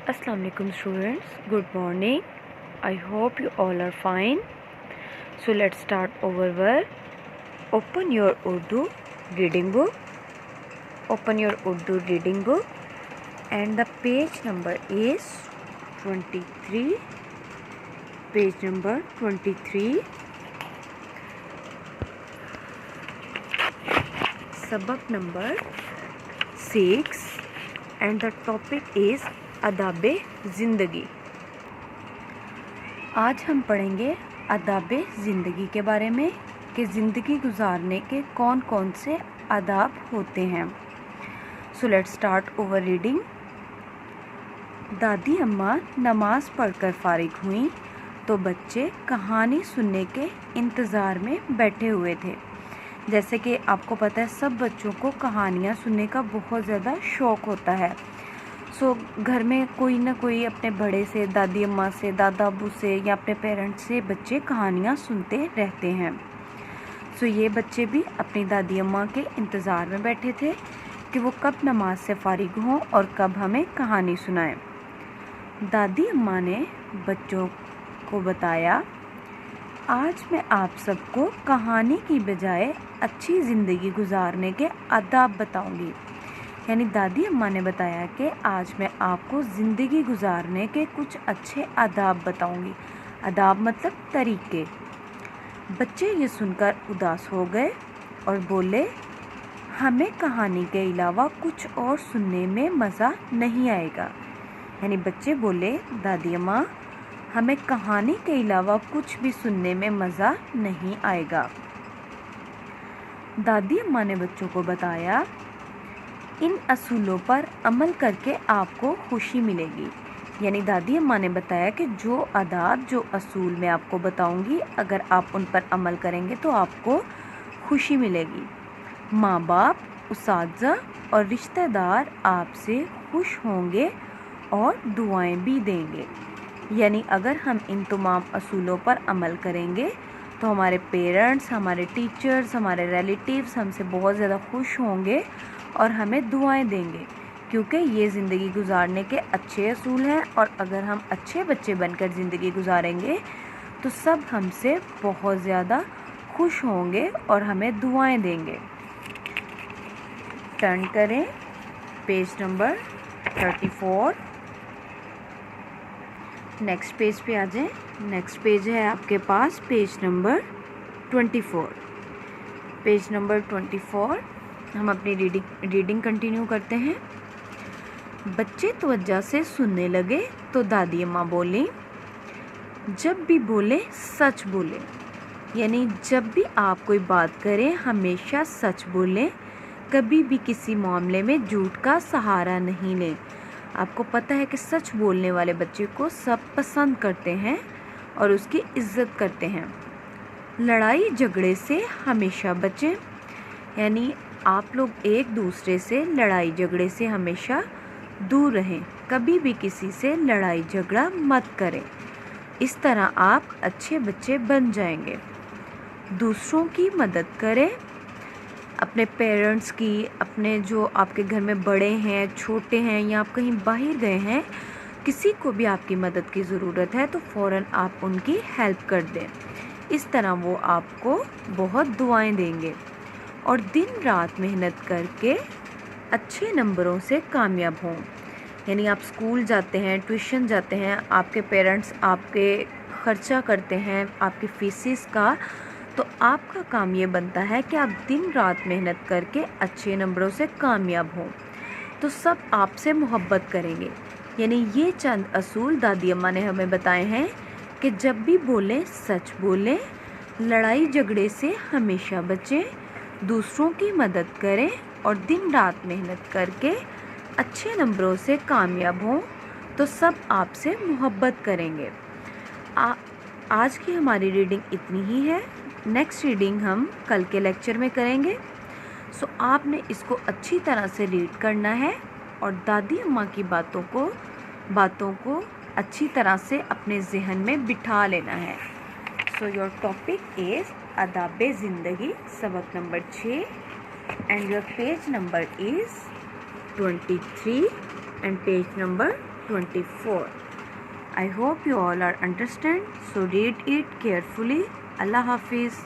Assalamu alaikum students, good morning. I hope you all are fine. So let's start our work. Open your Urdu reading book. Open your Urdu reading book and the page number is 23. Page number 23. Sabak number 6 and the topic is आदाब ज़िंदगी। आज हम पढ़ेंगे आदाब ज़िंदगी के बारे में कि ज़िंदगी गुजारने के कौन कौन से आदाब होते हैं। So let's start over reading. दादी अम्मा नमाज़ पढ़कर फारिग हुई तो बच्चे कहानी सुनने के इंतज़ार में बैठे हुए थे। जैसे कि आपको पता है सब बच्चों को कहानियाँ सुनने का बहुत ज़्यादा शौक़ होता है। सो घर में कोई ना कोई अपने बड़े से, दादी अम्मा से, दादा अबू से या अपने पेरेंट्स से बच्चे कहानियाँ सुनते रहते हैं। सो ये बच्चे भी अपनी दादी अम्मा के इंतज़ार में बैठे थे कि वो कब नमाज से फारिग हों और कब हमें कहानी सुनाएं। दादी अम्मा ने बच्चों को बताया, आज मैं आप सबको कहानी की बजाय अच्छी ज़िंदगी गुजारने के आदाब बताऊंगी। यानी दादी अम्मा ने बताया कि आज मैं आपको ज़िंदगी गुजारने के कुछ अच्छे आदाब बताऊंगी। आदाब मतलब तरीके। बच्चे ये सुनकर उदास हो गए और बोले, हमें कहानी के अलावा कुछ और सुनने में मज़ा नहीं आएगा। यानी बच्चे बोले, दादी अम्मा हमें कहानी के अलावा कुछ भी सुनने में मज़ा नहीं आएगा। दादी अम्मा ने बच्चों को बताया, इन असूलों पर अमल करके आपको खुशी मिलेगी। यानी दादी अम्मा ने बताया कि जो आदाब, जो असूल मैं आपको बताऊंगी, अगर आप उन पर अमल करेंगे तो आपको खुशी मिलेगी। माँ बाप, उसातिज़ा और रिश्तेदार आपसे खुश होंगे और दुआएं भी देंगे। यानी अगर हम इन तमाम असूलों पर अमल करेंगे तो हमारे पेरेंट्स, हमारे टीचर्स, हमारे रिलेटिव्स हमसे बहुत ज़्यादा खुश होंगे और हमें दुआएं देंगे, क्योंकि ये ज़िंदगी गुजारने के अच्छे असूल हैं। और अगर हम अच्छे बच्चे बनकर ज़िंदगी गुजारेंगे तो सब हमसे बहुत ज़्यादा खुश होंगे और हमें दुआएं देंगे। टर्न करें पेज नंबर 34। नेक्स्ट पेज पे आ जाएं। नेक्स्ट पेज है आपके पास पेज नंबर 24। पेज नंबर 24 हम अपनी रीडिंग कंटिन्यू करते हैं। बच्चे तवज्जो से सुनने लगे तो दादी अम्मा बोली, जब भी बोले सच बोले। यानी जब भी आप कोई बात करें हमेशा सच बोलें, कभी भी किसी मामले में झूठ का सहारा नहीं लें। आपको पता है कि सच बोलने वाले बच्चे को सब पसंद करते हैं और उसकी इज्जत करते हैं। लड़ाई झगड़े से हमेशा बचें। यानी आप लोग एक दूसरे से लड़ाई झगड़े से हमेशा दूर रहें, कभी भी किसी से लड़ाई झगड़ा मत करें। इस तरह आप अच्छे बच्चे बन जाएंगे। दूसरों की मदद करें, अपने पेरेंट्स की, अपने जो आपके घर में बड़े हैं, छोटे हैं या आप कहीं बाहर गए हैं, किसी को भी आपकी मदद की ज़रूरत है तो फ़ौरन आप उनकी हेल्प कर दें। इस तरह वो आपको बहुत दुआएं देंगे और दिन रात मेहनत करके अच्छे नंबरों से कामयाब हों। यानी आप स्कूल जाते हैं, ट्यूशन जाते हैं, आपके पेरेंट्स आपके ख़र्चा करते हैं आपकी फीसिस का, तो आपका काम ये बनता है कि आप दिन रात मेहनत करके अच्छे नंबरों से कामयाब हों, तो सब आपसे मोहब्बत करेंगे। यानी ये चंद असूल दादी अम्मा ने हमें बताए हैं कि जब भी बोलें सच बोलें, लड़ाई झगड़े से हमेशा बचें, दूसरों की मदद करें और दिन रात मेहनत करके अच्छे नंबरों से कामयाब हों, तो सब आपसे मोहब्बत करेंगे। आज की हमारी रीडिंग इतनी ही है। नेक्स्ट रीडिंग हम कल के लेक्चर में करेंगे। सो आपने इसको अच्छी तरह से रीड करना है और दादी अम्मा की बातों को अच्छी तरह से अपने जहन में बिठा लेना है। सो योर टॉपिक इज़ आदाब ज़िंदगी, सबक number 6 and your page number is 23 and page number 24. I hope you all are understand. So read it carefully. Allah Hafiz.